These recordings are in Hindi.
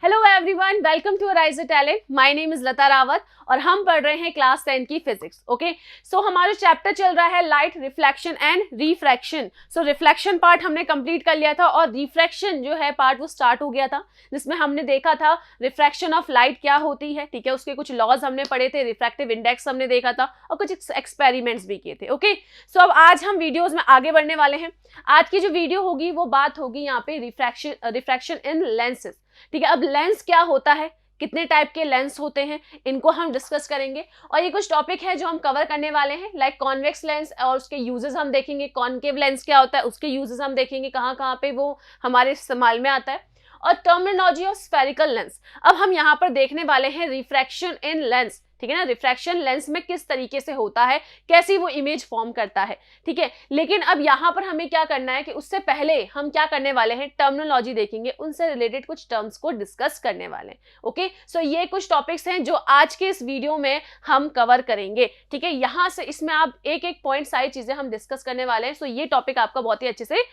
Hello everyone, welcome to rise a talent. My name is Lata Rawat और हम पढ़ रहे हैं क्लास 10 की फिजिक्स। ओके, सो हमारा चैप्टर चल रहा है light reflection and refraction. So reflection part हमने कंप्लीट कर लिया था और रिफ्रैक्शन जो है पार्ट वो स्टार्ट हो गया था, जिसमें हमने देखा था रिफ्रैक्शन ऑफ लाइट क्या होती है। ठीक है, उसके कुछ लॉज हमने पढ़े थे, रिफ्रैक्टिव इंडेक्स हमने देखा था और कुछ एक्सपेरिमेंट्स भी किए थे। ओके, सो अब आज हम वीडियोज में आगे बढ़ने वाले हैं। आज की जो वीडियो होगी वो बात होगी यहाँ पे रिफ्रैक्शन इन लेंसेज। ठीक है, अब लेंस क्या होता है, कितने टाइप के लेंस होते हैं, इनको हम डिस्कस करेंगे। और ये कुछ टॉपिक है जो हम कवर करने वाले हैं, लाइक कॉन्वेक्स लेंस और उसके यूजेस हम देखेंगे। कॉनकेव लेंस क्या होता है, उसके यूजेस हम देखेंगे, कहाँ कहाँ पे वो हमारे इस्तेमाल में आता है। और टर्मिनोलॉजी ऑफ स्फेरिकल लेंस। अब हम यहाँ पर देखने वाले हैं रिफ्रैक्शन इन लेंस। ठीक है ना, रिफ्रैक्शन लेंस में किस तरीके से होता है, कैसी वो इमेज फॉर्म करता है। ठीक है, लेकिन अब यहाँ पर हमें क्या करना है कि उससे पहले हम क्या करने वाले हैं, टर्मिनोलॉजी देखेंगे, उनसे रिलेटेड कुछ टर्म्स को डिस्कस करने वाले हैं। ओके, सो ये कुछ टॉपिक्स हैं जो आज के इस वीडियो में हम कवर करेंगे। ठीक है, यहाँ से इसमें आप एक एक पॉइंट सारी चीजें हम डिस्कस करने वाले हैं। सो ये टॉपिक आपका बहुत ही अच्छे से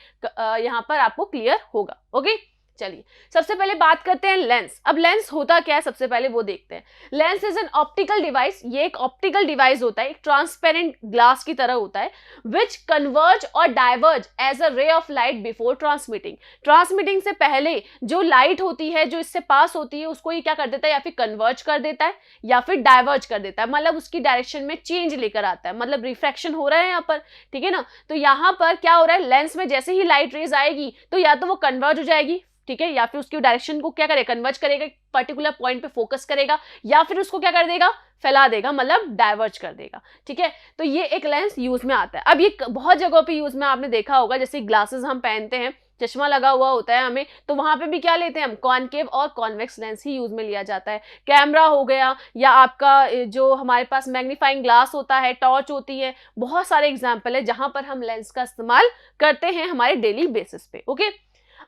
यहाँ पर आपको क्लियर होगा। ओके, चलिए सबसे पहले बात करते हैं लेंस। अब लेंस होता क्या है, सबसे पहले वो देखते हैं। Lens is an optical device. ये एक ऑप्टिकल डिवाइस होता है, एक ट्रांसपेरेंट ग्लास की तरह होता है, विच कन्वर्ज और diverge as a ray of light before transmitting. Transmitting से पहले जो लाइट होती है, जो इससे पास होती है, उसको ये क्या कर देता है, या फिर कन्वर्ज कर देता है या फिर डाइवर्ज कर देता है, मतलब उसकी डायरेक्शन में चेंज लेकर आता है, मतलब रिफ्रैक्शन हो रहा है यहाँ पर। ठीक है ना, तो यहाँ पर क्या हो रहा है, लेंस में जैसे ही लाइट रेज आएगी तो या तो वो कन्वर्ज हो जाएगी, ठीक है, या फिर उसकी डायरेक्शन को क्या करेगा, कन्वर्ज करेगा, पर्टिकुलर पॉइंट पे फोकस करेगा, या फिर उसको क्या कर देगा, फैला देगा, मतलब डाइवर्ज कर देगा। ठीक है, तो ये एक लेंस यूज में आता है। अब ये बहुत जगहों पे यूज में आपने देखा होगा, जैसे ग्लासेस हम पहनते हैं, चश्मा लगा हुआ होता है हमें, तो वहां पे भी क्या लेते हैं हम, कॉनकेव और कॉन्वेक्स लेंस ही यूज में लिया जाता है। कैमरा हो गया, या आपका जो हमारे पास मैग्नीफाइंग ग्लास होता है, टॉर्च होती है, बहुत सारे एग्जाम्पल है जहां पर हम लेंस का इस्तेमाल करते हैं हमारे डेली बेसिस पे। ओके,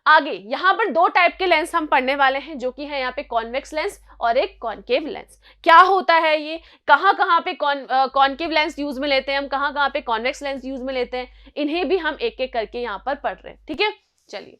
आगे यहाँ पर दो टाइप के लेंस हम पढ़ने वाले हैं, जो कि है यहाँ पे कॉन्वेक्स लेंस और एक कॉनकेव लेंस। क्या होता है ये, कहाँ कहाँ पे कॉनकेव लेंस यूज में लेते हैं हम, कहाँ कहाँ पे कॉन्वेक्स लेंस यूज में लेते हैं, इन्हें भी हम एक एक करके यहाँ पर पढ़ रहे हैं। ठीक है, चलिए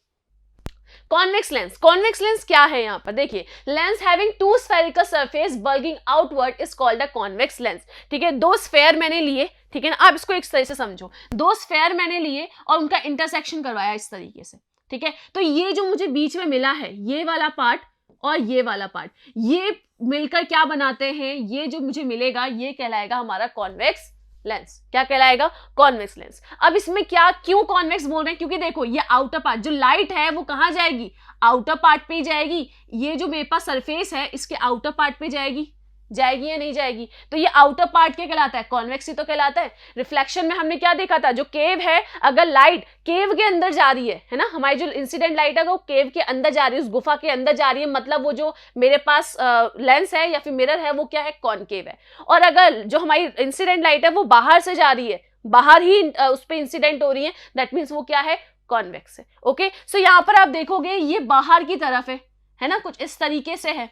कॉन्वेक्स लेंस। कॉन्वेक्स लेंस क्या है, यहाँ पर देखिए, lens having two spherical surface bulging outward is called a convex lens. ठीक है, दो स्फेयर मैंने लिए, ठीक है ना, आप इसको एक तरह से समझो, दो स्फेयर मैंने लिए और उनका इंटरसेक्शन करवाया इस तरीके से। ठीक है, तो ये जो मुझे बीच में मिला है, ये वाला पार्ट और ये वाला पार्ट, ये मिलकर क्या बनाते हैं, ये जो मुझे मिलेगा ये कहलाएगा हमारा कॉन्वेक्स लेंस। क्या कहलाएगा, कॉन्वेक्स लेंस। अब इसमें क्या, क्यों कॉन्वेक्स बोल रहे हैं, क्योंकि देखो ये आउटर पार्ट, जो लाइट है वो कहां जाएगी, आउटर पार्ट पे जाएगी। ये जो मेरे पास सरफेस है इसके आउटर पार्ट पे जाएगी या नहीं जाएगी, तो ये आउटर पार्ट क्या कहलाता है, कॉन्वेक्स ही तो कहलाता है। रिफ्लेक्शन में हमने क्या देखा था, जो केव है, अगर लाइट केव के अंदर जा रही है ना, हमारी जो इंसिडेंट लाइट है वो केव के अंदर जा रही है, उस गुफा के अंदर जा रही है, मतलब वो जो मेरे पास लेंस है या फिर मिरर है वो क्या है, कॉनकेव है। और अगर जो हमारी इंसिडेंट लाइट है वो बाहर से जा रही है, बाहर ही उस पर इंसिडेंट हो रही है, दैट मीन्स वो क्या है, कॉन्वेक्स है। ओके, सो यहाँ पर आप देखोगे ये बाहर की तरफ है ना, कुछ इस तरीके से है,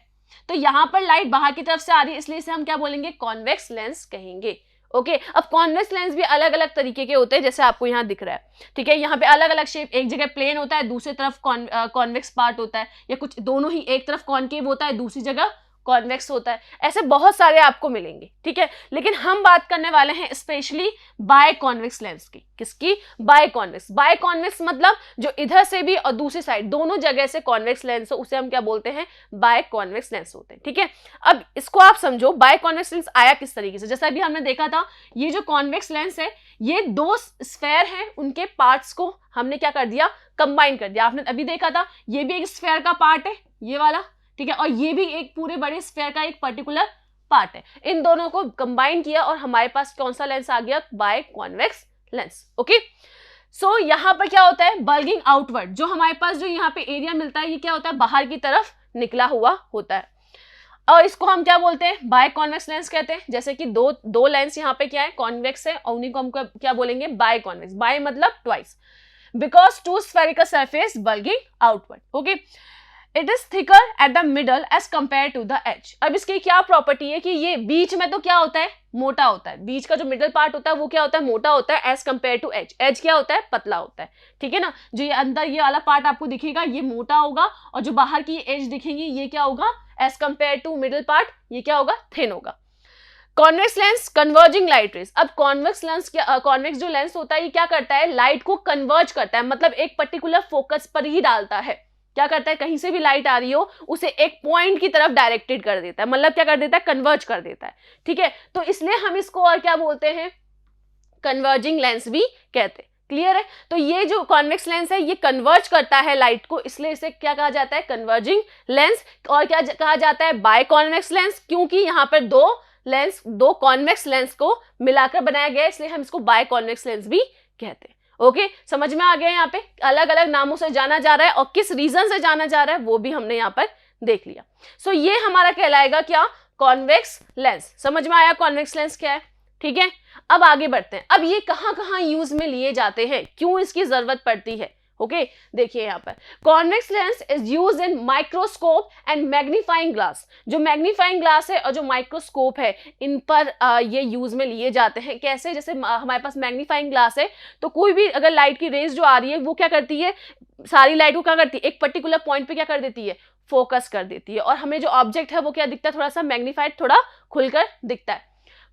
तो यहां पर लाइट बाहर की तरफ से आ रही है, इसलिए इसे हम क्या बोलेंगे, कॉन्वेक्स लेंस कहेंगे। ओके, अब कॉन्वेक्स लेंस भी अलग अलग तरीके के होते हैं, जैसे आपको यहाँ दिख रहा है। ठीक है, यहाँ पे अलग अलग शेप, एक जगह प्लेन होता है, दूसरी तरफ कॉन्वेक्स पार्ट होता है, या कुछ दोनों ही, एक तरफ कॉनकेव होता है, दूसरी जगह कॉन्वेक्स होता है, ऐसे बहुत सारे आपको मिलेंगे। ठीक है, लेकिन हम बात करने वाले हैं स्पेशली बाय कॉन्वेक्स लेंस की। किसकी, बाय कॉन्वेक्स। बाय कॉन्वेक्स मतलब जो इधर से भी और दूसरी साइड दोनों जगह से कॉन्वेक्स लेंस हो, उसे हम क्या बोलते हैं, बाय कॉन्वेक्स लेंस होते हैं। ठीक है, अब इसको आप समझो, बाय कॉन्वेक्स लेंस आया किस तरीके से, जैसा अभी हमने देखा था, ये जो कॉन्वेक्स लेंस है, ये दो स्फेयर हैं, उनके पार्ट्स को हमने क्या कर दिया, कंबाइन कर दिया। आपने अभी देखा था, ये भी एक स्फेयर का पार्ट है, ये वाला, ठीक है, और ये भी एक पूरे बड़े स्फेयर का एक पर्टिकुलर पार्ट है। इन दोनों को कंबाइन किया और हमारे पास कौन सा लेंस आ गया, बाय कॉन्वेक्स लेंस। ओके, सो यहां पर क्या होता है, बल्गिंग आउटवर्ड, जो हमारे पास जो यहाँ पे एरिया मिलता है, ये क्या होता है, बाहर की तरफ निकला हुआ होता है, और इसको हम क्या बोलते हैं, बाय कॉन्वेक्स लेंस कहते हैं। जैसे कि दो लेंस यहाँ पे क्या है, कॉन्वेक्स है, और उन्हीं को हम क्या बोलेंगे, बाय कॉन्वेक्स। बाय मतलब twice, because two spherical surface bulging outward. Okay, it is thicker at the middle as compare to the edge. अब इसकी क्या प्रॉपर्टी है कि ये बीच में तो क्या होता है, मोटा होता है, बीच का जो मिडल पार्ट होता है वो क्या होता है, मोटा होता है as compare to edge. Edge क्या होता है, पतला होता है, ठीक है ना। जो ये अंदर ये वाला पार्ट आपको दिखेगा ये मोटा होगा, और जो बाहर की एज दिखेगी ये क्या होगा, as compare to middle part ये क्या होगा, थिन होगा। Convex lens converging light rays. अब कॉन्वेक्स लेंस क्या, कॉन्वेक्स जो लेंस होता है ये क्या करता है, लाइट को कन्वर्ज करता है, मतलब एक पर्टिकुलर फोकस पर ही डालता है। क्या करता है, कहीं से भी लाइट आ रही हो उसे एक पॉइंट की तरफ डायरेक्टेड कर देता है, मतलब क्या कर देता है, कन्वर्ज कर देता है, ठीक है। तो इसलिए हम इसको और क्या बोलते हैं, कन्वर्जिंग लेंस भी कहते हैं। क्लियर है। तो ये जो कॉन्वेक्स लेंस है ये कन्वर्ज करता है लाइट को, इसलिए इसे क्या कहा जाता है, कन्वर्जिंग लेंस। और क्या कहा जाता है, बाय कॉन्वेक्स लेंस, क्योंकि यहाँ पर दो कॉन्वेक्स लेंस को मिलाकर बनाया गया है, इसलिए हम इसको बाय कॉन्वेक्स लेंस भी कहते हैं। ओके, समझ में आ गया। यहाँ पे अलग अलग नामों से जाना जा रहा है और किस रीजन से जाना जा रहा है वो भी हमने यहाँ पर देख लिया। सो ये हमारा कहलाएगा क्या, कॉन्वेक्स लेंस। समझ में आया कॉन्वेक्स लेंस क्या है, ठीक है। अब आगे बढ़ते हैं। अब ये कहाँ कहाँ यूज में लिए जाते हैं, क्यों इसकी जरूरत पड़ती है। ओके, देखिए यहाँ पर convex lens is use in microscope and magnifying glass. जो मैग्नीफाइंग ग्लास है और जो माइक्रोस्कोप है इन पर ये यूज में लिए जाते हैं। कैसे, जैसे हमारे पास मैग्नीफाइंग ग्लास है तो कोई भी अगर लाइट की रेज जो आ रही है वो क्या करती है, सारी लाइट को क्या करती है, एक पर्टिकुलर पॉइंट पे क्या कर देती है, फोकस कर देती है, और हमें जो ऑब्जेक्ट है वो क्या दिखता है, थोड़ा सा मैग्नीफाइड, थोड़ा खुलकर दिखता है।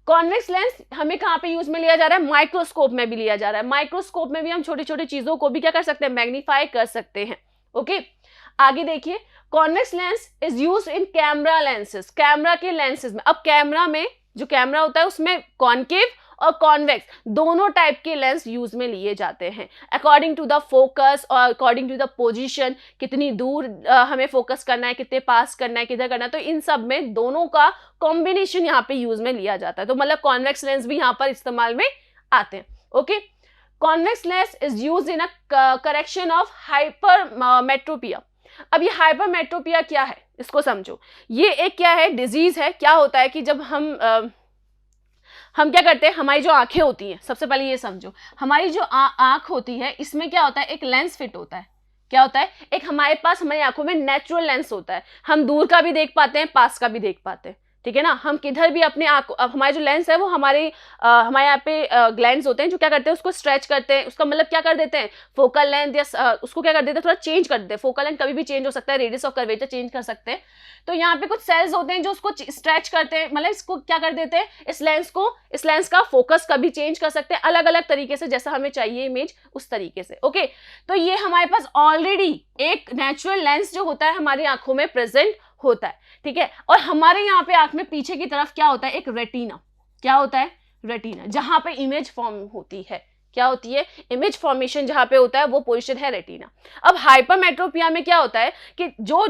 कॉन्वेक्स लेंस हमें कहाँ पे यूज में लिया जा रहा है, माइक्रोस्कोप में भी लिया जा रहा है। माइक्रोस्कोप में भी हम छोटी छोटी चीजों को भी क्या कर सकते हैं, मैग्नीफाई कर सकते हैं। ओके, आगे देखिए, convex lens is use in camera lenses. Camera के लेंसेज में, अब कैमरा में जो कैमरा होता है उसमें कॉनकेव और कॉन्वेक्स दोनों टाइप के लेंस यूज में लिए जाते हैं, अकॉर्डिंग टू द फोकस और अकॉर्डिंग टू द पोजीशन, कितनी दूर हमें फोकस करना है, कितने पास करना है, किधर करना है, तो इन सब में दोनों का कॉम्बिनेशन यहाँ पे यूज में लिया जाता है। तो मतलब कॉन्वेक्स लेंस भी यहाँ पर इस्तेमाल में आते हैं। Okay, convex lens is use in a correction of hypermetropia. अब ये हाइपरमेट्रोपिया क्या है इसको समझो। ये एक क्या है, डिजीज है। क्या होता है कि जब हम क्या करते हैं, हमारी जो आंखें होती हैं, सबसे पहले ये समझो, हमारी जो आंख होती है इसमें क्या होता है, एक लेंस फिट होता है। क्या होता है, एक हमारे पास हमारी आंखों में नेचुरल लेंस होता है। हम दूर का भी देख पाते हैं, पास का भी देख पाते हैं, ठीक है ना। हम किधर भी अपने आंख, अब हमारे जो लेंस है वो हमारे यहाँ पे ग्लैंड्स होते हैं जो क्या करते हैं, उसको स्ट्रेच करते हैं, उसका मतलब क्या कर देते हैं, फोकल लेंथ या उसको क्या कर देते हैं, थोड़ा चेंज कर देते हैं। फोकल लेंथ कभी भी चेंज हो सकता है, रेडियस ऑफ कर्वेचर चेंज कर सकते हैं। तो यहाँ पे कुछ सेल्स होते हैं जो उसको स्ट्रेच करते हैं, मतलब इसको क्या कर देते हैं, इस लेंस का फोकस कभी चेंज कर सकते हैं, अलग अलग तरीके से, जैसा हमें चाहिए इमेज उस तरीके से। ओके, तो ये हमारे पास ऑलरेडी एक नेचुरल लेंस जो होता है हमारी आंखों में प्रेजेंट होता है, ठीक है। और हमारे यहाँ पे आंख में पीछे की तरफ क्या होता है, एक रेटिना। क्या होता है, रेटिना, जहां पे इमेज फॉर्म होती है। क्या होती है, इमेज फॉर्मेशन जहां पे होता है वो पोजीशन है रेटिना। अब हाइपरमेट्रोपिया में क्या होता है कि जो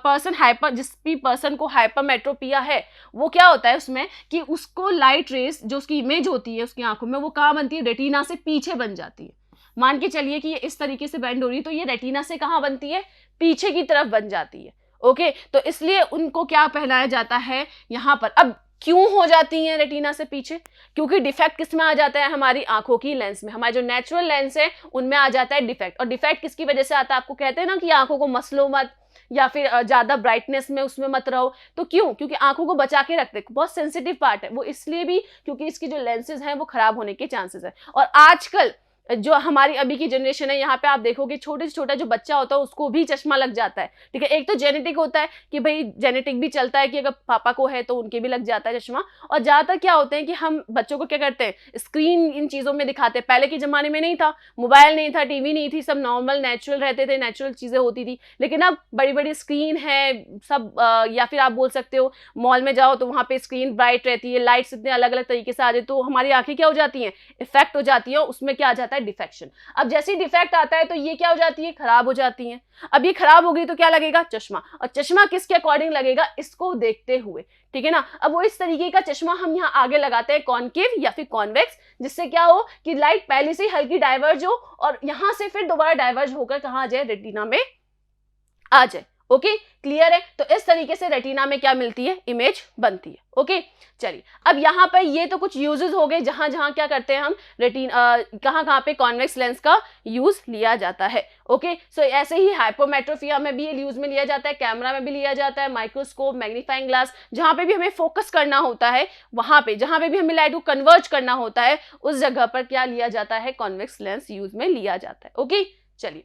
पर्सन जिस भी पर्सन को हाइपरमेट्रोपिया है वो क्या होता है उसमें कि उसको लाइट रेस जो उसकी इमेज होती है उसकी आंखों में वो कहाँ बनती है, रेटिना से पीछे बन जाती है। मान के चलिए कि ये इस तरीके से बेंड हो रही है तो ये रेटिना से कहाँ बनती है, पीछे की तरफ बन जाती है। ओके, तो इसलिए उनको क्या पहनाया जाता है यहाँ पर। अब क्यों हो जाती हैं रेटिना से पीछे, क्योंकि डिफेक्ट किस में आ जाता है, हमारी आंखों की लेंस में। हमारे जो नेचुरल लेंस है उनमें आ जाता है डिफेक्ट। और डिफेक्ट किसकी वजह से आता है, आपको कहते हैं ना कि आंखों को मसलो मत, या फिर ज्यादा ब्राइटनेस में उसमें मत रहो। तो क्यों, क्योंकि आंखों को बचा के रखते, बहुत सेंसिटिव पार्ट है वो, इसलिए भी क्योंकि इसकी जो लेंसेज हैं वो खराब होने के चांसेस है। और आजकल जो हमारी अभी की जनरेशन है यहाँ पे आप देखोगे छोटे से छोटा जो बच्चा होता है उसको भी चश्मा लग जाता है, ठीक है। एक तो जेनेटिक होता है कि भाई जेनेटिक भी चलता है कि अगर पापा को है तो उनके भी लग जाता है चश्मा। और ज्यादातर क्या होते हैं कि हम बच्चों को क्या करते हैं, स्क्रीन इन चीजों में दिखाते हैं। पहले के जमाने में नहीं था, मोबाइल नहीं था, टीवी नहीं थी, सब नॉर्मल नेचुरल रहते थे, नेचुरल चीजें होती थी। लेकिन अब बड़ी बड़ी स्क्रीन है सब, या फिर आप बोल सकते हो मॉल में जाओ तो वहाँ पे स्क्रीन ब्राइट रहती है, लाइट्स इतने अलग अलग तरीके से आ जाती है, तो हमारी आंखें क्या हो जाती हैं, इफेक्ट हो जाती है, उसमें क्या आ जाता है, डिफेक्शन। अब जैसे ही डिफेक्ट आता है तो ये क्या हो जाती है, खराब हो जाती हैं। अब ये खराब हो गई तो क्या लगेगा, चश्मा। और चश्मा किसके अकॉर्डिंग लगेगा, इसको देखते हुए, ठीक है ना। अब वो इस तरीके का चश्मा हम यहाँ आगे लगाते हैं, कॉनकेव या फिर कॉन्वेक्स, जिससे क्या हो कि लाइट पहले से हल्की डाइवर्ज हो और यहां से फिर दोबारा डाइवर्ज होकर कहाँ आ जाए, रेटिना में आ जाए। ओके क्लियर है। तो इस तरीके से रेटिना में क्या मिलती है, इमेज बनती है। ओके चलिए, अब यहाँ पर ये तो कुछ यूजेस हो गए जहां जहां क्या करते हैं हम रेटिना, कहाँ कहाँ पे कॉन्वेक्स लेंस का यूज लिया जाता है। ओके सो ऐसे ही हाइपोमेट्रोपिया में भी यूज में लिया जाता है, कैमरा में भी लिया जाता है, माइक्रोस्कोप, मैग्नीफाइंग ग्लास, जहां पे भी हमें फोकस करना होता है, वहां पे जहां पे भी हमें लाइट को कन्वर्ज करना होता है, उस जगह पर क्या लिया जाता है, कॉन्वेक्स लेंस यूज में लिया जाता है। ओके चलिए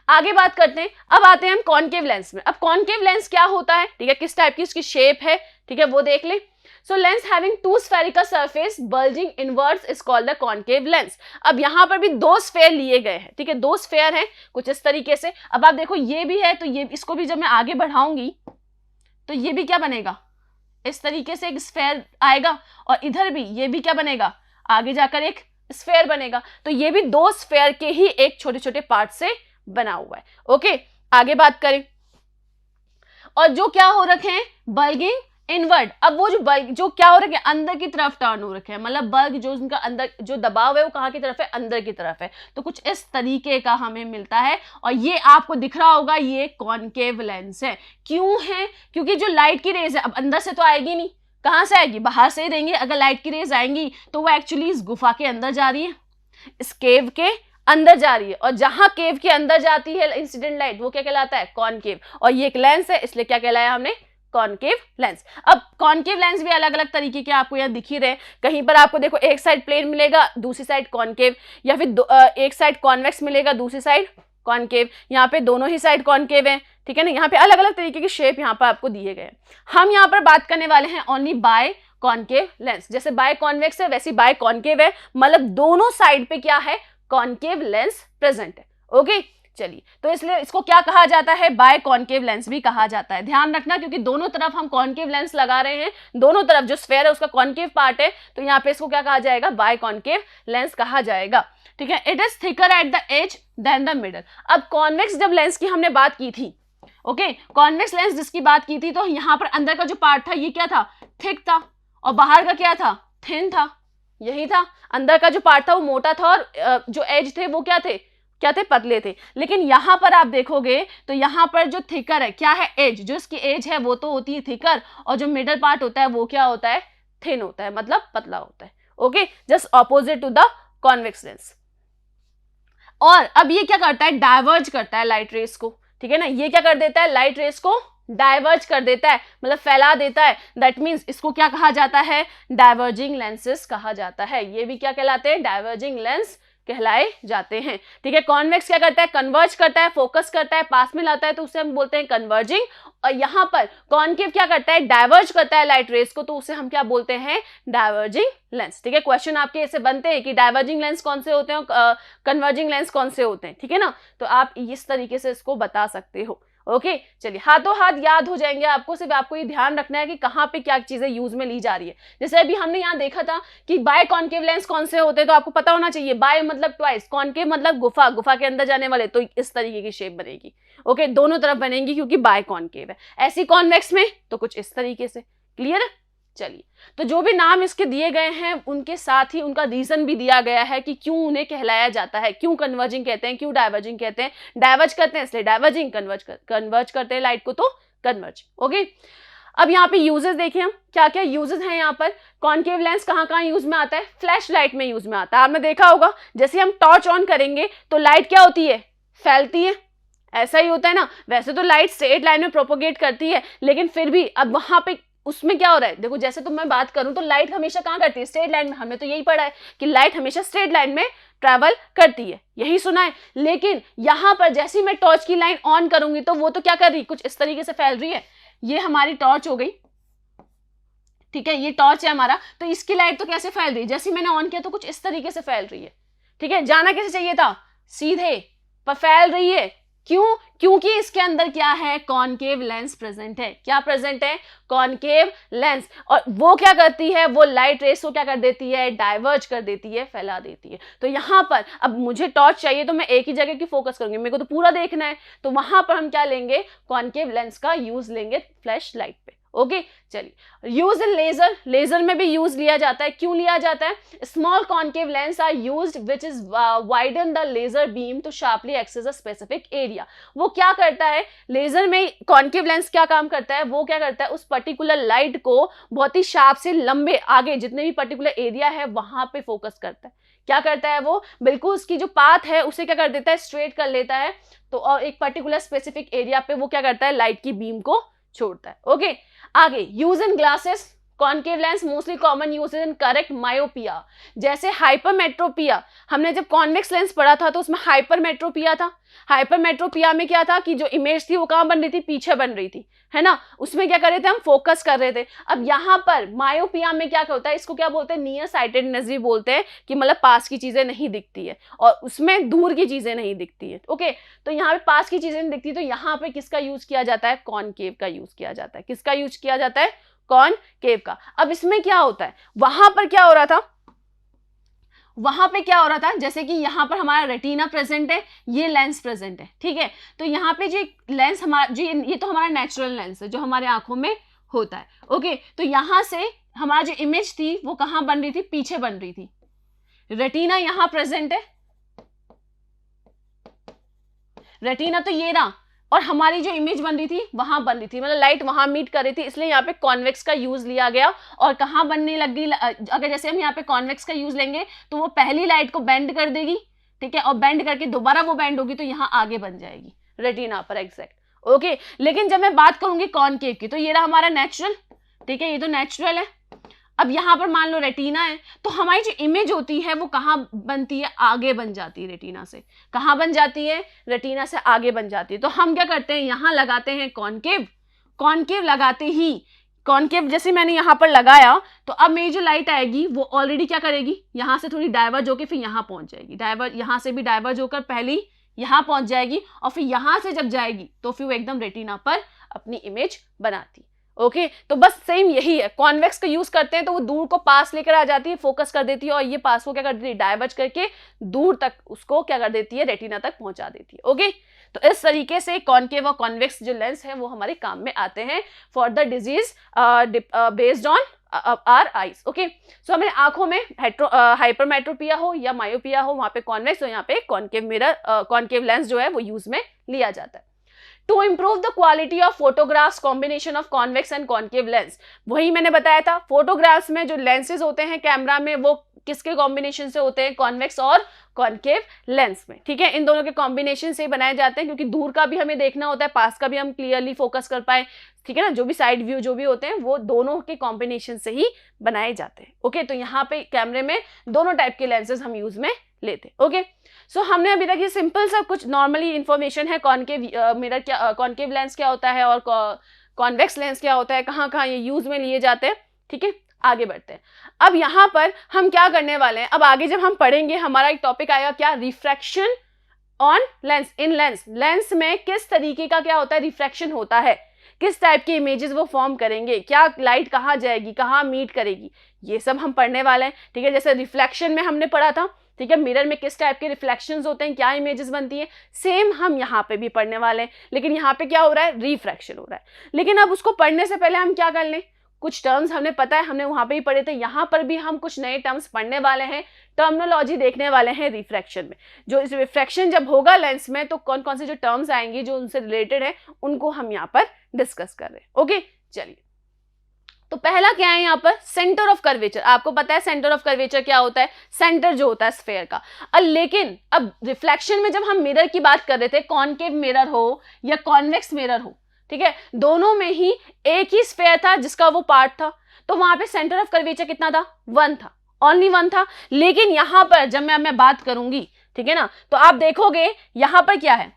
आगे बात करते हैं। अब आते हैं हम कॉनकेव लेंस में। अब कॉनकेव लेंस क्या होता है, ठीक है, किस टाइप की उसकी शेप है, ठीक है, वो देख लें। So lens having two spherical surface bulging inwards is called the concave lens. अब यहाँ पर भी दो स्फेयर लिए गए हैं, ठीक है, दो स्फेयर हैं कुछ इस तरीके से। अब आप देखो ये भी है, तो ये इसको भी जब मैं आगे बढ़ाऊंगी तो ये भी क्या बनेगा, इस तरीके से एक स्फेयर आएगा, और इधर भी ये भी क्या बनेगा, आगे जाकर एक स्फेयर बनेगा। तो ये भी दो स्फेयर के ही एक छोटे छोटे पार्ट से बना हुआ है। ओके आगे बात करें, और जो क्या हो रखे हैं, बल्गिंग इनवर्ड। अब वो जो बल्ग जो क्या हो रखे हैं, अंदर की तरफ टर्न हो रखे हैं, मतलब बल्ग जो उनका अंदर जो दबाव है वो कहाँ की तरफ है, अंदर की तरफ है। तो कुछ इस तरीके का हमें मिलता है, और ये आपको दिख रहा होगा ये कॉनकेव लेंस है। क्यों है, क्योंकि जो लाइट की रेज है अब अंदर से तो आएगी नहीं, कहाँ से आएगी, बाहर से ही देंगे। अगर लाइट की रेज आएंगी तो वो एक्चुअली इस गुफा के अंदर जा रही है, इस केव के अंदर जा रही है, और जहां केव के अंदर जाती है इंसिडेंट लाइट वो क्या कहलाता है, कॉनकेव। और ये एक लेंस है, इसलिए क्या कहलाया हमने, कॉनकेव लेंस। अब कॉनकेव लेंस भी अलग अलग तरीके के आपको यहाँ दिख ही रहे, कहीं पर आपको देखो एक साइड प्लेन मिलेगा, दूसरी साइड कॉनकेव, या फिर एक साइड कॉन्वेक्स मिलेगा, दूसरी साइड कॉनकेव। यहाँ पे दोनों ही साइड कॉनकेव है, ठीक है ना। यहाँ पे अलग अलग तरीके के शेप यहाँ पर आपको दिए गए। हम यहाँ पर बात करने वाले हैं ओनली बाय कॉनकेव लेंस। जैसे बाय कॉन्वेक्स है वैसी बाय कॉनकेव है, मतलब दोनों साइड पे क्या है, कॉनकेव लेंस प्रेजेंट है। ओके चलिए, तो इसलिए इसको क्या कहा जाता है, बाय कॉनकेव लेंस भी कहा जाता है। ध्यान रखना, क्योंकि दोनों तरफ हम कॉनकेव लेंस लगा रहे हैं, दोनों तरफ जो स्फेयर है उसका कॉनकेव पार्ट है, तो यहाँ पे इसको क्या कहा जाएगा, बाय कॉनकेव लेंस कहा जाएगा। ठीक है, it is thicker at the edge than the middle. अब कॉन्वेक्स जब लेंस की हमने बात की थी, ओके कॉन्वेक्स लेंस जिसकी बात की थी, तो यहाँ पर अंदर का जो पार्ट था ये क्या था, थिक था, और बाहर का क्या था, थिन था। यही था, अंदर का जो पार्ट था वो मोटा था, और जो एज थे वो क्या थे, पतले थे। लेकिन यहाँ पर आप देखोगे तो यहाँ पर जो थिकर है, क्या है, एज, जो इसकी एज है वो तो होती है थिकर, और जो मिडल पार्ट होता है वो क्या होता है, थिन होता है, मतलब पतला होता है। Okay just opposite to the convex lens. और अब ये क्या करता है, डाइवर्ज करता है लाइट रेस को, ठीक है ना। ये क्या कर देता है, लाइट रेस को डाइवर्ज कर देता है, मतलब फैला देता है। दैट मीन्स इसको क्या कहा जाता है, डाइवर्जिंग लेंसेस कहा जाता है। ये भी क्या कहलाते हैं, डाइवर्जिंग लेंस कहलाए जाते हैं। ठीक है, कॉन्वेक्स क्या करता है, कन्वर्ज करता है, फोकस करता है, पास में लाता है, तो उसे हम बोलते हैं कन्वर्जिंग। और यहाँ पर कॉनकेव क्या करता है, डाइवर्ज करता है लाइट रेस को, तो उसे हम क्या बोलते हैं, डाइवर्जिंग लेंस। ठीक है, क्वेश्चन आपके ऐसे बनते हैं कि डाइवर्जिंग लेंस कौन से होते हैं, कन्वर्जिंग लेंस कौन से होते हैं, ठीक है ना। तो आप इस तरीके से इसको बता सकते हो। ओके चलिए, हाथों हाथ याद हो जाएंगे आपको, सिर्फ आपको ये ध्यान रखना है कि कहाँ पे क्या चीजें यूज में ली जा रही है। जैसे अभी हमने यहाँ देखा था कि बाय कॉनकेव लेंस कौन से होते हैं, तो आपको पता होना चाहिए, बाय मतलब ट्वाइस, कॉनकेव मतलब गुफा, गुफा के अंदर जाने वाले, तो इस तरीके की शेप बनेगी। ओके दोनों तरफ बनेगी क्योंकि बाय कॉनकेव है। ऐसी कॉन्वेक्स में तो कुछ इस तरीके से। क्लियर है, चलिए, तो जो भी नाम इसके दिए गए हैं उनके साथ ही उनका रीजन भी दिया गया है कि क्यों उन्हें कहलाया जाता है, क्यों कन्वर्जिंग कहते हैं, क्यों डाइवर्जिंग कहते हैं। डाइवर्ज करते हैं इसलिए डाइवर्जिंग, कन्वर्ज करते हैं लाइट को तो कन्वर्ज। ओके अब यहाँ पे यूजेस देखिए हम क्या क्या यूजेस हैं। यहाँ पर कॉनकेव लेंस कहाँ कहाँ यूज में आता है, फ्लैश लाइट में यूज में आता है। आपने देखा होगा जैसे हम टॉर्च ऑन करेंगे तो लाइट क्या होती है, फैलती है, ऐसा ही होता है ना। वैसे तो लाइट स्ट्रेट लाइन में प्रोपोगेट करती है, लेकिन फिर भी अब वहां पे उसमें क्या हो रहा है, देखो जैसे तो मैं बात करूं तो लाइट हमेशा कहाँ करती है, स्ट्रेट लाइन में। हमने तो यही पढ़ा है कि लाइट हमेशा स्ट्रेट लाइन में ट्रैवल करती है, यही सुना है। लेकिन यहाँ पर जैसे ही मैं टॉर्च की लाइन ऑन करूंगी तो वो तो क्या कर रही, कुछ इस तरीके से फैल रही है। ये हमारी टॉर्च हो गई, ठीक है, ये टॉर्च है हमारा, तो इसकी लाइट तो कैसे फैल रही है, जैसे मैंने ऑन किया तो कुछ इस तरीके से फैल रही है। ठीक है, जाना कैसे चाहिए था, सीधे, पर फैल रही है। क्यों, क्योंकि इसके अंदर क्या है, कॉनकेव लेंस प्रेजेंट है। क्या प्रेजेंट है, कॉनकेव लेंस। और वो क्या करती है, वो लाइट रेस को क्या कर देती है, डाइवर्ज कर देती है, फैला देती है। तो यहाँ पर अब मुझे टॉर्च चाहिए तो मैं एक ही जगह की फोकस करूंगी, मेरे को तो पूरा देखना है, तो वहां पर हम क्या लेंगे, कॉनकेव लेंस का यूज लेंगे फ्लैश लाइट पे। ओके चलिए, यूज इन लेजर, लेजर में भी यूज लिया जाता है। क्यों लिया जाता है? Small concave lens are used which is widen the laser beam to sharply access a specific area. वो क्या करता है, लेजर में कॉन्केव लेंस क्या काम करता है, वो क्या करता है, उस पर्टिकुलर लाइट को बहुत ही शार्प से लंबे आगे जितने भी पर्टिकुलर एरिया है वहां पे फोकस करता है। क्या करता है वो, बिल्कुल उसकी जो पाथ है उसे क्या कर देता है, स्ट्रेट कर लेता है, तो और एक पर्टिकुलर स्पेसिफिक एरिया पे वो क्या करता है, लाइट की बीम को छोड़ता है। ओके आगे, use in glasses, concave lens mostly common use in correct myopia, जैसे हाइपरमेट्रोपिया। हमने जब कॉन्वेक्स लेंस पढ़ा था तो उसमें हाइपरमेट्रोपिया था। हाइपरमेट्रोपिया में क्या था कि जो इमेज थी वो कहाँ बन रही थी, पीछे बन रही थी, है ना, उसमें क्या कर रहे थे हम, फोकस कर रहे थे। अब यहाँ पर मायोपिया में क्या होता है, इसको क्या बोलते हैं, नियर साइटेडनेस भी बोलते हैं, कि मतलब पास की चीजें नहीं दिखती है और उसमें दूर की चीजें नहीं दिखती है। ओके तो यहाँ पे पास की चीजें नहीं दिखती, तो यहाँ पे किसका यूज किया जाता है, कॉनकेव का यूज किया जाता है। किसका यूज किया जाता है, कॉनकेव का। अब इसमें क्या होता है, वहां पर क्या हो रहा था, वहां पे क्या हो रहा था, जैसे कि यहाँ पर हमारा रेटिना प्रेजेंट है, ये लेंस प्रेजेंट है, ठीक है, तो यहाँ पे जो लेंस हमारा जो ये तो हमारा नेचुरल लेंस है जो हमारे आंखों में होता है। ओके तो यहाँ से हमारा जो इमेज थी वो कहाँ बन रही थी, पीछे बन रही थी। रेटिना यहाँ प्रेजेंट है, रेटिना तो ये रहा, और हमारी जो इमेज बन रही थी वहां बन रही थी, मतलब लाइट वहां मीट कर रही थी, इसलिए यहाँ पे कॉन्वेक्स का यूज लिया गया। और कहाँ बनने लग गई, अगर जैसे हम यहाँ पे कॉन्वेक्स का यूज लेंगे तो वो पहली लाइट को बेंड कर देगी, ठीक है, और बेंड करके दोबारा वो बेंड होगी तो यहाँ आगे बन जाएगी रेटिना पर एग्जैक्ट। ओके लेकिन जब मैं बात करूंगी कॉनकेव की, तो ये रहा हमारा नेचुरल, ठीक है, ये तो नेचुरल है। अब यहाँ पर मान लो रेटिना है, तो हमारी जो इमेज होती है वो कहाँ बनती है, आगे बन जाती है रेटिना से। कहाँ बन जाती है, रेटिना से आगे बन जाती है। तो हम क्या करते हैं, यहाँ लगाते हैं कॉनकेव, कॉनकेव लगाते ही, कॉनकेव जैसे मैंने यहाँ पर लगाया तो अब मेरी जो लाइट आएगी वो ऑलरेडी क्या करेगी, यहाँ से थोड़ी डाइवर्ज होकर फिर यहाँ पहुंच जाएगी, डाइवर्ज यहाँ से भी डाइवर्ज होकर पहली यहाँ पहुंच जाएगी, और फिर यहाँ से जब जाएगी तो फिर वो एकदम रेटिना पर अपनी इमेज बनाती। ओके तो बस सेम यही है, कॉन्वेक्स का यूज करते हैं तो वो दूर को पास लेकर आ जाती है, फोकस कर देती है, और ये पास को क्या कर देती है, डाइवर्ज करके दूर तक उसको क्या कर देती है, रेटिना तक पहुंचा देती है। ओके तो इस तरीके से कॉन्केव और कॉन्वेक्स जो लेंस है वो हमारे काम में आते हैं for the disease based on our eyes. Okay so हमें आंखों में हाइपरमेट्रोपिया हो या मायोपिया हो, वहां पे कॉन्वेक्स और यहाँ पे कॉन्केव मिरर कॉन्केव लेंस जो है वो यूज में लिया जाता है। To improve the quality of photographs, combination of convex and concave lens, वही मैंने बताया था, फोटोग्राफ्स में जो लेंसेज होते हैं कैमरा में वो किसके कॉम्बिनेशन से होते हैं, कॉन्वेक्स और कॉन्केव लेंस में, ठीक है, इन दोनों के कॉम्बिनेशन से बनाए जाते हैं, क्योंकि दूर का भी हमें देखना होता है, पास का भी हम क्लियरली फोकस कर पाए, ठीक है ना, जो भी साइड व्यू जो भी होते हैं वो दोनों के कॉम्बिनेशन से ही बनाए जाते हैं। ओके तो यहाँ पे कैमरे में दोनों टाइप के लेंसेज हम यूज में लेते हैं। ओके सो हमने अभी तक ये सिंपल सा कुछ नॉर्मली इंफॉर्मेशन है, कॉन्केव मिरर क्या, कॉन्केव लेंस क्या होता है और कॉन्वेक्स लेंस क्या होता है, कहाँ कहाँ ये यूज में लिए जाते हैं, ठीक है, आगे बढ़ते हैं। अब यहाँ पर हम क्या करने वाले हैं, अब आगे जब हम पढ़ेंगे हमारा एक टॉपिक आएगा क्या, refraction on lens, in lens, lens में किस तरीके का क्या होता है, रिफ्रैक्शन होता है, किस टाइप के इमेजेस वो फॉर्म करेंगे, क्या लाइट कहाँ जाएगी, कहाँ मीट करेगी, ये सब हम पढ़ने वाले हैं, ठीक है। जैसे रिफ्लेक्शन में हमने पढ़ा था, ठीक है, मिरर में किस टाइप के रिफ्लेक्शंस होते हैं, क्या इमेजेस बनती है, सेम हम यहाँ पे भी पढ़ने वाले हैं, लेकिन यहाँ पे क्या हो रहा है, रिफ्रैक्शन हो रहा है। लेकिन अब उसको पढ़ने से पहले हम क्या कर लें, कुछ टर्म्स हमने पता है, हमने वहां पे ही पढ़े थे, यहाँ पर भी हम कुछ नए टर्म्स पढ़ने वाले हैं, टर्मिनोलॉजी देखने वाले हैं रिफ्रैक्शन में। जो इस रिफ्रैक्शन जब होगा लेंस में तो कौन कौन से जो टर्म्स आएंगी जो उनसे रिलेटेड है उनको हम यहाँ पर डिस्कस कर रहे हैं। ओके चलिए, तो पहला क्या है यहाँ पर, सेंटर ऑफ कर्वेचर। आपको पता है सेंटर ऑफ कर्वेचर क्या होता है, सेंटर जो होता है स्फेयर का। लेकिन अब रिफ्लेक्शन में जब हम मिरर की बात कर रहे थे, कॉनकेव मिरर हो या कॉन्वेक्स मिरर हो, ठीक है, दोनों में ही एक ही स्फेयर था जिसका वो पार्ट था, तो वहां पे सेंटर ऑफ कर्वेचर कितना था, 1 था, ओनली 1 था। लेकिन यहां पर जब मैं बात करूंगी, ठीक है ना, तो आप देखोगे यहां पर क्या है,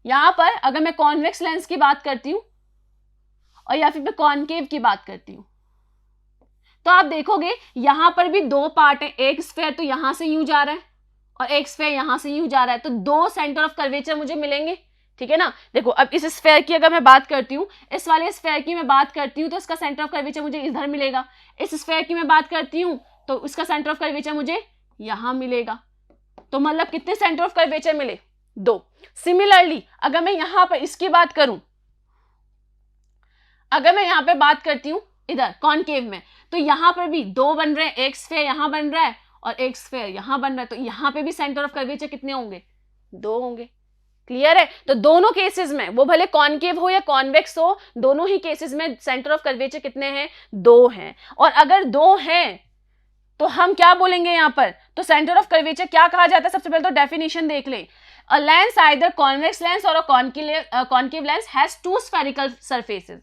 यहां पर अगर मैं कॉन्वेक्स लेंस की बात करती हूं और या फिर मैं कॉनकेव की बात करती हूं, तो आप देखोगे यहां पर भी 2 पार्ट है, एक स्फेयर तो यहां से यूं जा रहा है और एक स्फेयर यहां से यूं जा रहा है, तो 2 सेंटर ऑफ कर्वेचर मुझे मिलेंगे, ठीक है ना। देखो अब इस स्फेयर की अगर मैं बात करती हूँ, इस वाले स्फेयर की मैं बात करती हूँ तो इसका सेंटर ऑफ कर्वेचर मुझे इधर मिलेगा, इस स्फेयर की मैं बात करती हूँ तो इसका सेंटर ऑफ कर्वेचर मुझे यहां मिलेगा। तो मतलब कितने सेंटर ऑफ कर्वेचर मिले, 2। सिमिलरली अगर मैं यहां पर इसकी बात करूं, अगर मैं यहाँ पे बात करती हूँ इधर कॉनकेव में, तो यहाँ पर भी दो बन रहे हैं, एक स्फेयर यहाँ बन रहा है और एक स्फेयर यहाँ बन रहा है, तो यहाँ पे भी सेंटर ऑफ कर्वेचर कितने होंगे, दो होंगे। क्लियर है? तो दोनों केसेस में, वो भले कॉनकेव हो या कॉन्वेक्स हो, दोनों ही केसेस में सेंटर ऑफ कर्वेचर कितने हैं, दो हैं। और अगर दो हैं तो हम क्या बोलेंगे यहाँ पर, तो सेंटर ऑफ कर्वेचर क्या कहा जाता है, सबसे पहले तो डेफिनेशन देख लें। A lens either convex lens और concave lens has two spherical surfaces.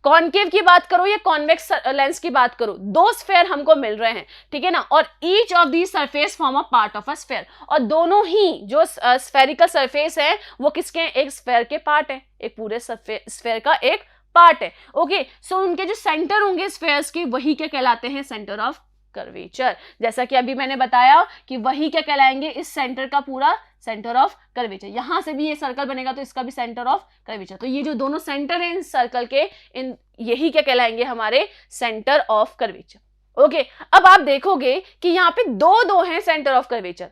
Concave की बात करो या कॉन्वेक्स लेंस की बात करो, दो स्फेयर हमको मिल रहे हैं, ठीक है ना, और each of the surface form a part of a sphere, और दोनों ही जो स्फेरिकल सरफेस है वो किसके हैं, एक स्फेयर के पार्ट है, एक पूरे स्फेयर का एक पार्ट है। ओके, सो उनके जो सेंटर होंगे स्फेयर्स के, वही क्या कहलाते हैं, सेंटर ऑफ कर्वेचर। जैसा कि अभी मैंने बताया कि वही क्या कहलाएंगे, इस सेंटर का पूरा सेंटर ऑफ कर्वेचर। यहां से भी ये सर्कल बनेगा तो इसका भी सेंटर ऑफ कर्वेचर, तो ये जो दोनों सेंटर हैं इस सर्कल के, इन यही क्या कहलाएंगे, हमारे सेंटर ऑफ कर्वेचर। ओके, अब आप देखोगे कि यहाँ पे दो दो हैं सेंटर ऑफ कर्वेचर,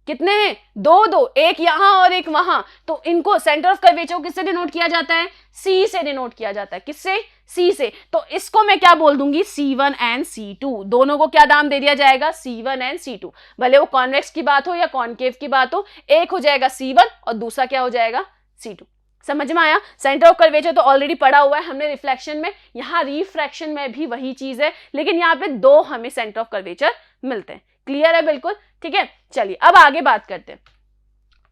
कितने हैं, दो दो, एक यहां और एक वहां, तो इनको सेंटर ऑफ कर्वेचर को किससे डिनोट किया जाता है, सी से डिनोट किया जाता है, किससे, सी से। तो इसको मैं क्या बोल दूंगी, C1 एंड C2, दोनों को क्या नाम दे दिया जाएगा, C1 एंड C2, भले वो कॉन्वेक्स की बात हो या कॉनकेव की बात हो, एक हो जाएगा C1 और दूसरा क्या हो जाएगा, C2। समझ में आया? सेंटर ऑफ कर्वेचर तो ऑलरेडी पढ़ा हुआ है हमने रिफ्लेक्शन में, यहाँ रिफ्रैक्शन में भी वही चीज है, लेकिन यहाँ पे दो हमें सेंटर ऑफ कर्वेचर मिलते हैं। क्लियर है? बिल्कुल ठीक है। चलिए अब आगे बात करते हैं।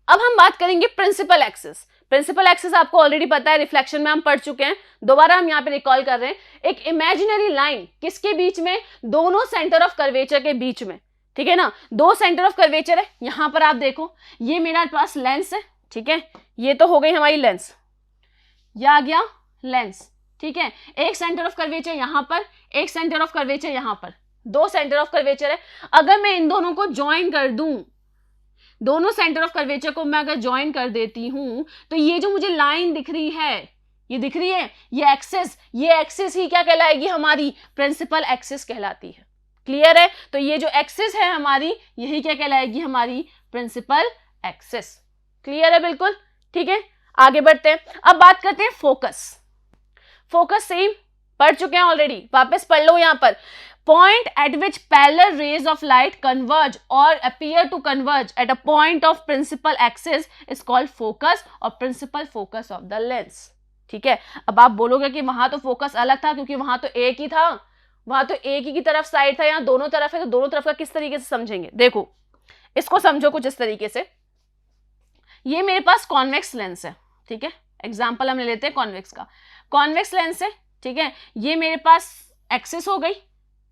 अब हम बात करेंगे प्रिंसिपल एक्सिस। प्रिंसिपल एक्सिस आपको ऑलरेडी पता है, रिफ्लेक्शन में हम पढ़ चुके हैं, दोबारा हम यहाँ पे रिकॉल कर रहे हैं। एक इमेजिनरी लाइन किसके बीच में, दोनों सेंटर ऑफ कर्वेचर के बीच में, ठीक है ना, दो सेंटर ऑफ कर्वेचर है। यहां पर आप देखो, ये मेरा पास लेंस है, ठीक है, ये तो हो गई हमारी लेंस, यह आ गया लेंस, ठीक है, एक सेंटर ऑफ कर्वेचर यहां पर, एक सेंटर ऑफ कर्वेचर यहां पर, दो सेंटर ऑफ कर्वेचर है। अगर मैं इन दोनों को ज्वाइन कर दूं, दोनों सेंटर ऑफ कर्वेचर को मैं अगर ज्वाइन कर देती हूं, तो ये जो मुझे लाइन दिख रही है, ये दिख रही है, ये एक्सिस ही क्या कहलाएगी, हमारी प्रिंसिपल एक्सिस कहलाती है। क्लियर है? तो ये जो एक्सिस है हमारी, यही क्या कहलाएगी, हमारी प्रिंसिपल एक्सिस। क्लियर है? बिल्कुल ठीक है। आगे बढ़ते हैं, अब बात करते हैं फोकस। फोकस सेम पढ़ चुके हैं ऑलरेडी, वापस पढ़ लो। यहां पर point at which parallel rays of light converge or appear to converge at a point of principal axis is called focus or principal focus of the lens। ठीक है, अब आप बोलोगे कि वहां तो फोकस अलग था क्योंकि वहां तो एक ही था, वहां तो एक ही की तरफ साइड था, यहाँ दोनों तरफ है, तो दोनों तरफ का किस तरीके से समझेंगे। देखो इसको समझो कुछ इस तरीके से, ये मेरे पास कॉन्वेक्स लेंस है, ठीक है, एग्जाम्पल हम ले लेते हैं कॉन्वेक्स का। कॉन्वेक्स लेंस है, ठीक है, ये मेरे पास एक्सिस हो गई,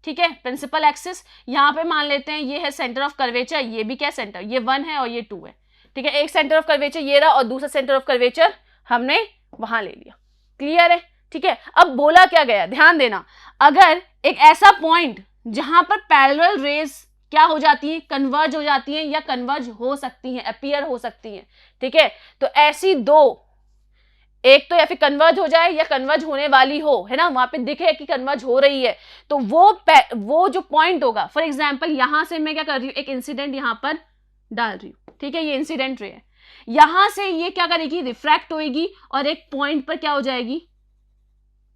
ठीक है, प्रिंसिपल एक्सिस। यहाँ पे मान लेते हैं ये है सेंटर ऑफ कर्वेचर, ये भी क्या सेंटर, ये 1 है और ये 2 है, ठीक है, एक सेंटर ऑफ कर्वेचर ये रहा और दूसरा सेंटर ऑफ कर्वेचर हमने वहां ले लिया। क्लियर है? ठीक है। अब बोला क्या गया, ध्यान देना, अगर एक ऐसा पॉइंट जहां पर पैरेलल रेज क्या हो जाती है, कन्वर्ज हो जाती है या कन्वर्ज हो सकती है, अपीयर हो सकती है, ठीक है, तो ऐसी दो, एक तो या फिर कन्वर्ज हो जाए या कन्वर्ज होने वाली हो, है ना, वहां पे दिखे कि कन्वर्ज हो रही है, तो वो जो पॉइंट होगा, फॉर एग्जांपल यहां से मैं क्या कर रही हूं, एक इंसिडेंट यहां पर डाल रही हूं, ठीक है, ये इंसिडेंट रे है, यहां से ये क्या करेगी, रिफ्रैक्ट होएगी और एक पॉइंट पर क्या हो जाएगी,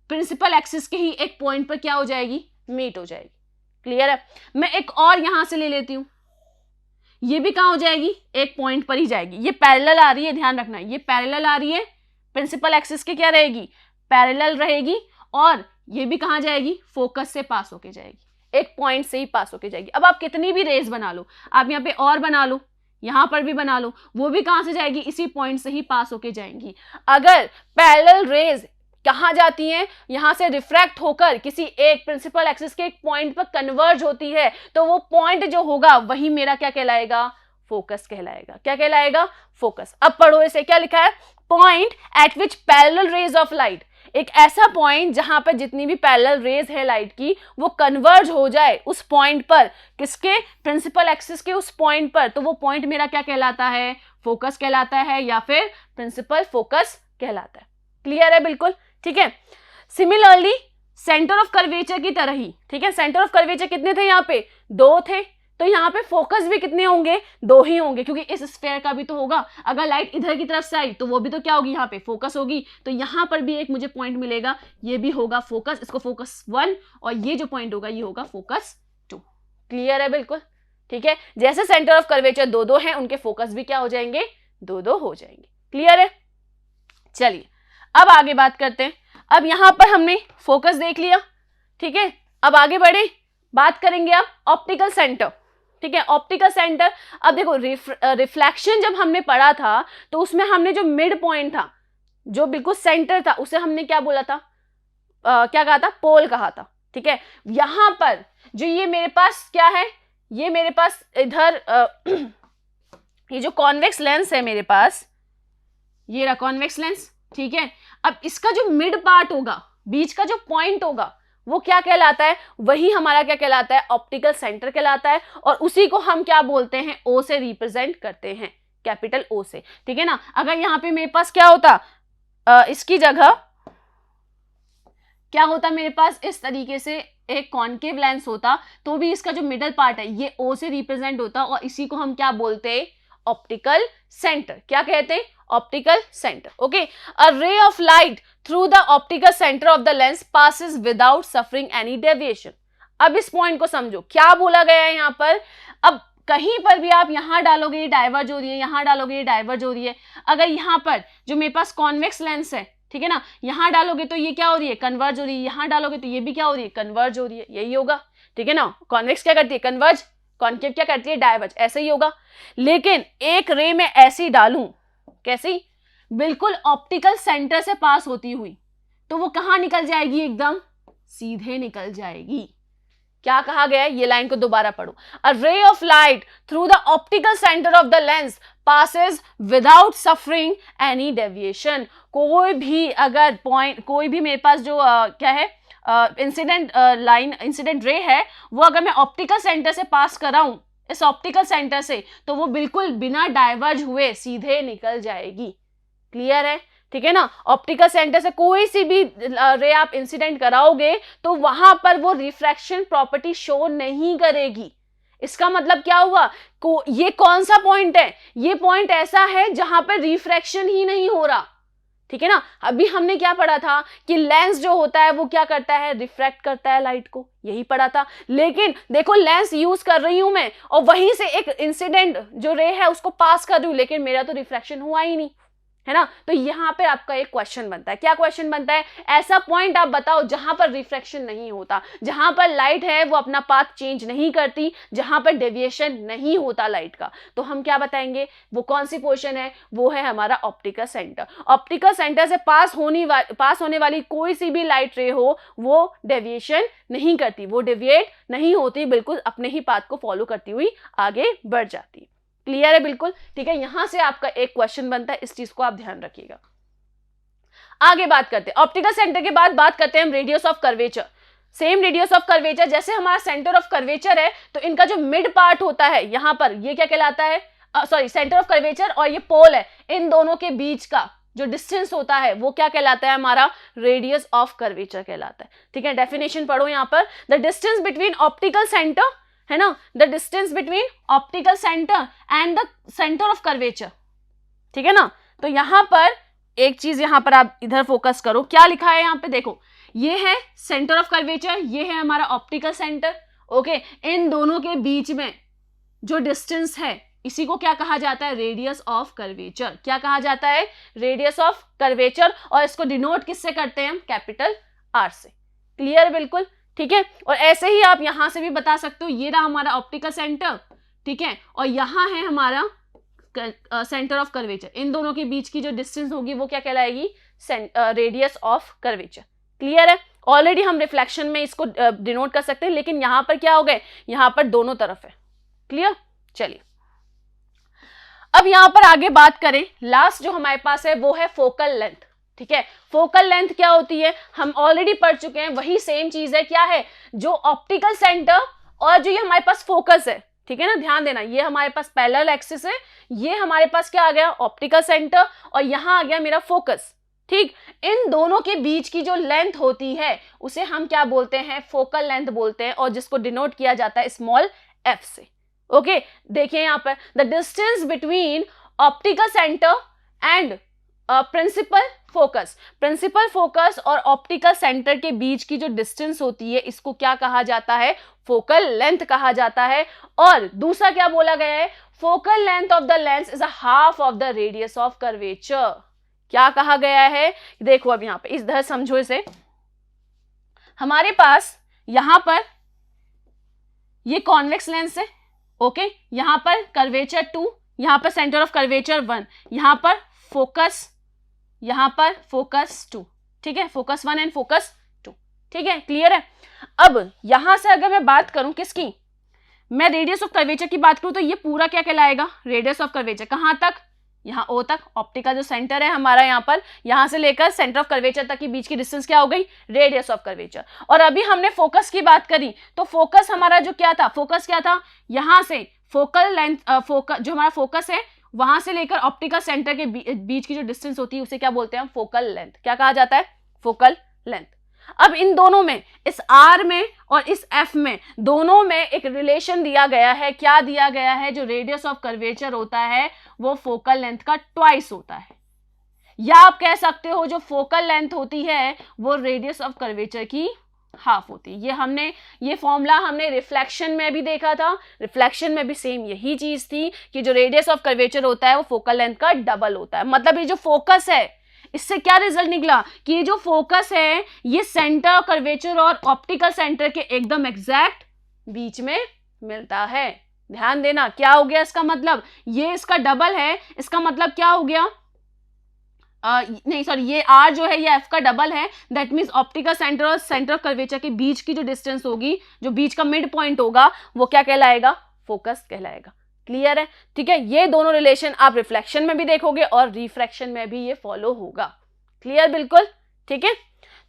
प्रिंसिपल एक्सिस के ही एक पॉइंट पर क्या हो जाएगी, मीट हो जाएगी। क्लियर है? मैं एक और यहां से ले लेती हूं, ये भी कहां हो जाएगी, एक पॉइंट पर ही जाएगी, ये पैरेलल आ रही है, ध्यान रखना, ये पैरेलल आ रही है, प्रिंसिपल एक्सिस के क्या रहेगी, पैरेलल रहेगी, और ये भी कहां जाएगी, फोकस से पास होके जाएगी, एक पॉइंट से ही पास होके जाएगी। अब आप कितनी भी रेज बना लो, आप यहाँ पे और बना लो, यहां पर भी बना लो, वो भी कहां से जाएगी, इसी पॉइंट से ही पास होके जाएंगी। अगर पैरेलल रेज कहां जाती हैं, यहां से रिफ्रैक्ट होकर किसी एक प्रिंसिपल एक्सिस के एक पॉइंट पर कन्वर्ज होती है, तो वो पॉइंट जो होगा वही मेरा क्या कहलाएगा, फोकस कहलाएगा। क्या कहलाएगा, फोकस। अब पढ़ो इसे, क्या लिखा है, point eight which parallel raise of light, एक ऐसा पॉइंट जहां पर जितनी भी पैरेलल रेज है लाइट की वो कन्वर्ज हो जाए उस पॉइंट पर, किसके, प्रिंसिपल एक्सिस के उस पॉइंट पर, तो वो पॉइंट मेरा क्या कहलाता है, फोकस कहलाता है या फिर प्रिंसिपल फोकस कहलाता है। क्लियर है? बिल्कुल ठीक है। सिमिलरली सेंटर ऑफ कर्वेचर की तरह ही, ठीक है, सेंटर ऑफ कर्वेचर कितने थे, यहाँ पे 2 थे, तो यहाँ पे फोकस भी कितने होंगे, 2 ही होंगे, क्योंकि इस स्फेयर का भी तो होगा। अगर लाइट इधर की तरफ से आई तो वो भी तो क्या होगी, यहाँ पे फोकस होगी। तो यहाँ पर भी एक मुझे पॉइंट मिलेगा, ये भी होगा फोकस, इसको फोकस 1, और ये जो पॉइंट होगा ये होगा फोकस 2। क्लियर है बिल्कुल, ठीक है। जैसे सेंटर ऑफ कर्वेचर 2-2 है, उनके फोकस भी क्या हो जाएंगे, 2-2 हो जाएंगे। क्लियर है। चलिए अब आगे बात करते हैं। अब यहां पर हमने फोकस देख लिया, ठीक है। अब आगे बढ़े, बात करेंगे अब ऑप्टिकल सेंटर, ठीक है। ऑप्टिकल सेंटर, अब देखो रिफ्लेक्शन जब हमने पढ़ा था तो उसमें हमने जो मिड पॉइंट था, जो बिल्कुल सेंटर था, उसे हमने क्या बोला था, क्या कहा था, पोल कहा था, ठीक है। यहां पर जो ये मेरे पास क्या है, ये मेरे पास इधर ये जो कॉन्वेक्स लेंस है मेरे पास, ये रहा कॉन्वेक्स लेंस, ठीक है। अब इसका जो मिड पार्ट होगा, बीच का जो पॉइंट होगा, वो क्या कहलाता है, वही हमारा क्या कहलाता है, ऑप्टिकल सेंटर कहलाता है। और उसी को हम क्या बोलते हैं, ओ से रिप्रेजेंट करते हैं, कैपिटल ओ से, ठीक है ना। अगर यहाँ पे मेरे पास क्या होता, इसकी जगह क्या होता मेरे पास, इस तरीके से एक कॉनकेव लेंस होता, तो भी इसका जो मिडल पार्ट है ये ओ से रिप्रेजेंट होता, और इसी को हम क्या बोलते हैं, ऑप्टिकल सेंटर। क्या कहते हैं, optical centre. Okay, a ray of light through the optical centre of the lens passes without suffering any deviation. अब इस पॉइंट को समझो, क्या बोला गया है यहाँ पर। अब कहीं पर भी आप यहां डालोगे ये डाइवर्ज हो रही है, यहां डालोगे ये डाइवर्ज हो रही है। अगर यहाँ पर जो मेरे पास कॉन्वेक्स लेंस है, ठीक है ना, यहां डालोगे तो ये क्या हो रही है, कन्वर्ज हो रही है, यहां डालोगे तो ये भी क्या हो रही है, कन्वर्ज हो रही है, यही होगा, ठीक है ना। कॉन्वेक्स क्या करती है, कन्वर्ज, कॉन्केव क्या करती है, डाइवर्ज, ऐसे ही होगा। लेकिन एक रे में ऐसी डालूं, कैसी, बिल्कुल ऑप्टिकल सेंटर से पास होती हुई, तो वो कहां निकल जाएगी, एकदम सीधे निकल जाएगी। क्या कहा गया है, ये लाइन को दोबारा पढ़ो। A ray of light through the optical centre of the lens passes without suffering any deviation. कोई भी अगर पॉइंट, कोई भी मेरे पास जो क्या है इंसिडेंट लाइन, इंसिडेंट रे है, वो अगर मैं ऑप्टिकल सेंटर से पास कराऊं, इस ऑप्टिकल सेंटर से, तो वो बिल्कुल बिना डाइवर्ज हुए सीधे निकल जाएगी। क्लियर है, ठीक है ना। ऑप्टिकल सेंटर से कोई सी भी रे आप इंसिडेंट कराओगे तो वहां पर वो रिफ्रैक्शन प्रॉपर्टी शो नहीं करेगी। इसका मतलब क्या हुआ, ये कौन सा पॉइंट है, ये पॉइंट ऐसा है जहां पर रिफ्रैक्शन ही नहीं हो रहा, ठीक है ना। अभी हमने क्या पढ़ा था कि लेंस जो होता है वो क्या करता है, रिफ्रैक्ट करता है लाइट को, यही पढ़ा था। लेकिन देखो लेंस यूज कर रही हूं मैं, और वहीं से एक इंसिडेंट जो रे है उसको पास कर रही हूं, लेकिन मेरा तो रिफ्रैक्शन हुआ ही नहीं, है ना। तो यहां पे आपका एक क्वेश्चन बनता है, क्या क्वेश्चन बनता है, ऐसा पॉइंट आप बताओ जहां पर रिफ्रैक्शन नहीं होता, जहां पर लाइट है वो अपना पाथ चेंज नहीं करती, जहां पर डेविएशन नहीं होता लाइट का। तो हम क्या बताएंगे, वो कौन सी पोर्शन है, वो है हमारा ऑप्टिकल सेंटर। ऑप्टिकल सेंटर से पास होने वाली कोई सी भी लाइट रे हो, वो डेविएशन नहीं करती, वो डेविएट नहीं होती, बिल्कुल अपने ही पाथ को फॉलो करती हुई आगे बढ़ जाती है। क्लियर है बिल्कुल, ठीक है। यहां से आपका एक क्वेश्चन बनता है, इस चीज को आप ध्यान रखिएगा। आगे बात करते हैं ऑप्टिकल सेंटर के बाद, बात करते हैं हम radius of curvature. Same radius of curvature, जैसे हमारा सेंटर ऑफ कर्वेचर है, तो इनका जो मिड पार्ट होता है यहां पर, ये क्या कहलाता है, सॉरी, सेंटर ऑफ कर्वेचर और ये पोल है, इन दोनों के बीच का जो डिस्टेंस होता है वो क्या कहलाता है, हमारा रेडियस ऑफ कर्वेचर कहलाता है, ठीक है। डेफिनेशन पढ़ो यहां पर, the distance between optical centre, है ना, the distance between optical centre and the centre of curvature, ठीक है ना। तो यहां पर एक चीज, यहां पर आप इधर फोकस करो, क्या लिखा है यहां पे, देखो ये है सेंटर ऑफ कर्वेचर, ये है हमारा ऑप्टिकल सेंटर। ओके, इन दोनों के बीच में जो डिस्टेंस है इसी को क्या कहा जाता है, रेडियस ऑफ कर्वेचर। क्या कहा जाता है, रेडियस ऑफ कर्वेचर, और इसको डिनोट किससे करते हैं हम, कैपिटल आर से। क्लियर बिल्कुल, ठीक है। और ऐसे ही आप यहां से भी बता सकते हो, ये रहा हमारा ऑप्टिकल सेंटर, ठीक है, और यहां है हमारा सेंटर ऑफ कर्वेचर। इन दोनों के बीच की जो डिस्टेंस होगी वो क्या कहलाएगी, रेडियस ऑफ कर्वेचर। क्लियर है, ऑलरेडी हम रिफ्लेक्शन में इसको डिनोट कर सकते हैं, लेकिन यहां पर क्या हो गए, यहां पर दोनों तरफ है। क्लियर, चलिए अब यहां पर आगे बात करें, लास्ट जो हमारे पास है वो है फोकल लेंथ, ठीक है। फोकल लेंथ क्या होती है, हम ऑलरेडी पढ़ चुके हैं, वही सेम चीज है, क्या है, जो ऑप्टिकल सेंटर और जो ये हमारे पास फोकस है, ठीक है ना, ध्यान देना, ये हमारे पास पैरेलल एक्सिस है, ये हमारे पास क्या आ गया, ऑप्टिकल सेंटर, और यहां आ गया मेरा फोकस, ठीक। इन दोनों के बीच की जो लेंथ होती है उसे हम क्या बोलते हैं, फोकल लेंथ बोलते हैं, और जिसको डिनोट किया जाता है स्मॉल एफ से। ओके देखिए यहाँ पर the distance between optical centre and principal focus, principal focus और ऑप्टिकल सेंटर के बीच की जो डिस्टेंस होती है इसको क्या कहा जाता है, फोकल लेंथ कहा जाता है। और दूसरा क्या बोला गया है, focal length of the lens is a half of the radius of curvature. क्या कहा गया है, देखो अब यहां पे इस तरह समझो इसे, हमारे पास यहां पर ये कॉन्वेक्स लेंस है, ओके यहां पर कर्वेचर 2, यहां पर सेंटर ऑफ कर्वेचर 1, यहां पर फोकस, यहां पर फोकस 2, ठीक है, फोकस 1 एंड फोकस 2, ठीक है, क्लियर है। अब यहां से अगर मैं बात करूं किसकी, मैं रेडियस ऑफ कर्वेचर की बात करूं तो ये पूरा क्या कहलाएगा, रेडियस ऑफ कर्वेचर, कहां तक, यहाँ ओ तक, ऑप्टिक का जो सेंटर है हमारा यहाँ पर, यहाँ से लेकर सेंटर ऑफ कर्वेचर तक की बीच की डिस्टेंस क्या हो गई, रेडियस ऑफ कर्वेचर। और अभी हमने फोकस की बात करी तो फोकस हमारा जो क्या था, फोकस क्या था, यहाँ से फोकल लेंथ, फोकस जो हमारा फोकस है वहां से लेकर ऑप्टिकल सेंटर के बीच की जो डिस्टेंस होती है उसे क्या बोलते हैं हम, फोकल लेंथ। क्या कहा जाता है, फोकल लेंथ। अब इन दोनों में, इस R में और इस F में, दोनों में एक रिलेशन दिया गया है। क्या दिया गया है, जो रेडियस ऑफ कर्वेचर होता है वो फोकल लेंथ का ट्वाइस होता है, या आप कह सकते हो जो फोकल लेंथ होती है वो रेडियस ऑफ कर्वेचर की हाफ होती है। ये फॉर्मूला हमने रिफ्लेक्शन में भी देखा था, रिफ्लेक्शन में भी सेम यही चीज थी कि जो रेडियस ऑफ कर्वेचर होता है वो फोकल लेंथ का डबल होता है। मतलब ये जो फोकस है, इससे क्या रिजल्ट निकला कि ये जो फोकस है ये सेंटर कर्वेचर और ऑप्टिकल सेंटर के एकदम एग्जैक्ट बीच में मिलता है। ध्यान देना, क्या हो गया इसका मतलब, ये इसका डबल है, इसका मतलब क्या हो गया, नहीं सॉरी, ये R जो है ये F का डबल है, दैट मीन्स ऑप्टिकल सेंटर और सेंटर ऑफ कर्वेचर के बीच की जो डिस्टेंस होगी, जो बीच का मिड पॉइंट होगा वो क्या कहलाएगा, फोकस कहलाएगा। क्लियर है, ठीक है, ये दोनों रिलेशन आप रिफ्लेक्शन में भी देखोगे और रिफ्रैक्शन में भी ये फॉलो होगा। क्लियर बिल्कुल, ठीक है।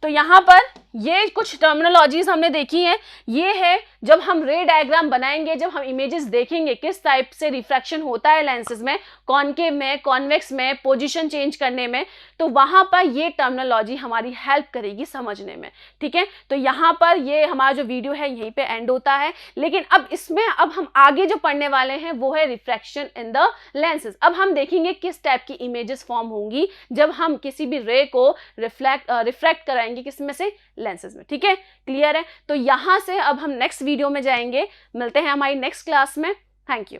तो यहाँ पर ये कुछ टर्मिनोलॉजीज हमने देखी हैं। ये है जब हम रे डायग्राम बनाएंगे, जब हम इमेजेस देखेंगे किस टाइप से रिफ्रैक्शन होता है लेंसेज में, कॉनकेव में, कॉन्वेक्स में, पोजीशन चेंज करने में, तो वहां पर ये टर्मिनोलॉजी हमारी हेल्प करेगी समझने में। ठीक है, तो यहाँ पर ये हमारा जो वीडियो है यहीं पे एंड होता है। लेकिन अब इसमें अब हम आगे जो पढ़ने वाले हैं वो है रिफ्रैक्शन इन द लेंसेज। अब हम देखेंगे किस टाइप की इमेजेस फॉर्म होंगी जब हम किसी भी रे को रिफ्रैक्ट कराएंगे किसमें से, लेंसेज में। ठीक है, क्लियर है। तो यहां से अब हम नेक्स्ट वीडियो में जाएंगे, मिलते हैं हमारी नेक्स्ट क्लास में। Thank you.